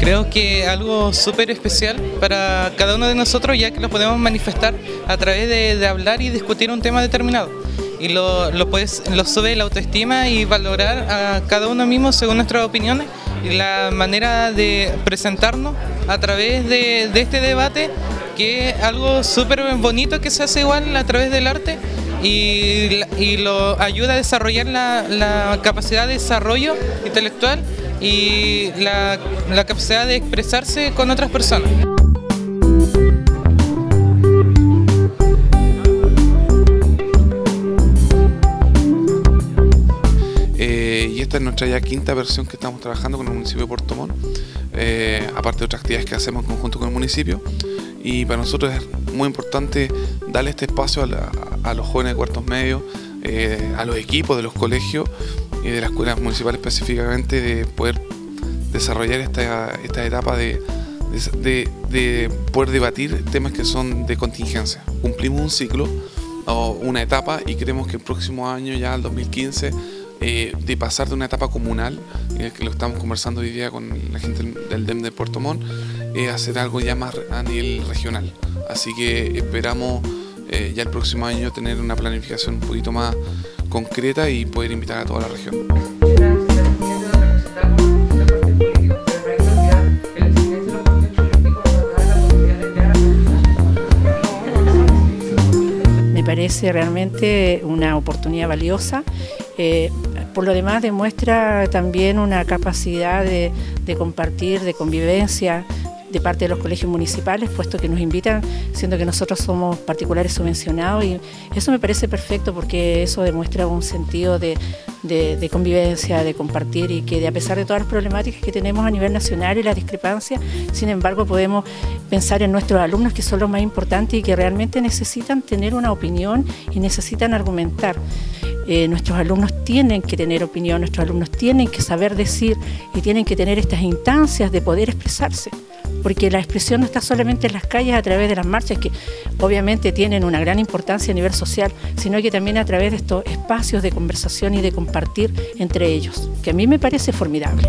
Creo que algo súper especial para cada uno de nosotros, ya que lo podemos manifestar a través de hablar y discutir un tema determinado. Y lo sube la autoestima y valorar a cada uno mismo según nuestras opiniones y la manera de presentarnos a través de este debate, que es algo súper bonito que se hace igual a través del arte y lo ayuda a desarrollar la capacidad de desarrollo intelectual y la capacidad de expresarse con otras personas. Y esta es nuestra ya quinta versión que estamos trabajando con el municipio de Puerto Montt, aparte de otras actividades que hacemos en conjunto con el municipio. Y para nosotros es muy importante darle este espacio a los jóvenes de cuartos medios, a los equipos de los colegios y de las escuelas municipales específicamente, de poder desarrollar esta etapa de poder debatir temas que son de contingencia. Cumplimos un ciclo o una etapa y creemos que el próximo año, ya el 2015, de pasar de una etapa comunal, que lo estamos conversando hoy día con la gente del DEM de Puerto Montt, hacer algo ya más a nivel regional. Así que esperamos ya el próximo año tener una planificación un poquito más concreta y poder invitar a toda la región. Me parece realmente una oportunidad valiosa. Por lo demás demuestra también una capacidad de compartir, de convivencia de parte de los colegios municipales, puesto que nos invitan, siendo que nosotros somos particulares subvencionados, y eso me parece perfecto porque eso demuestra un sentido de convivencia, de compartir, y que a pesar de todas las problemáticas que tenemos a nivel nacional y las discrepancias, sin embargo podemos pensar en nuestros alumnos, que son los más importantes y que realmente necesitan tener una opinión y necesitan argumentar. Nuestros alumnos tienen que tener opinión, nuestros alumnos tienen que saber decir y tienen que tener estas instancias de poder expresarse, porque la expresión no está solamente en las calles a través de las marchas, que obviamente tienen una gran importancia a nivel social, sino que también a través de estos espacios de conversación y de compartir entre ellos, que a mí me parece formidable.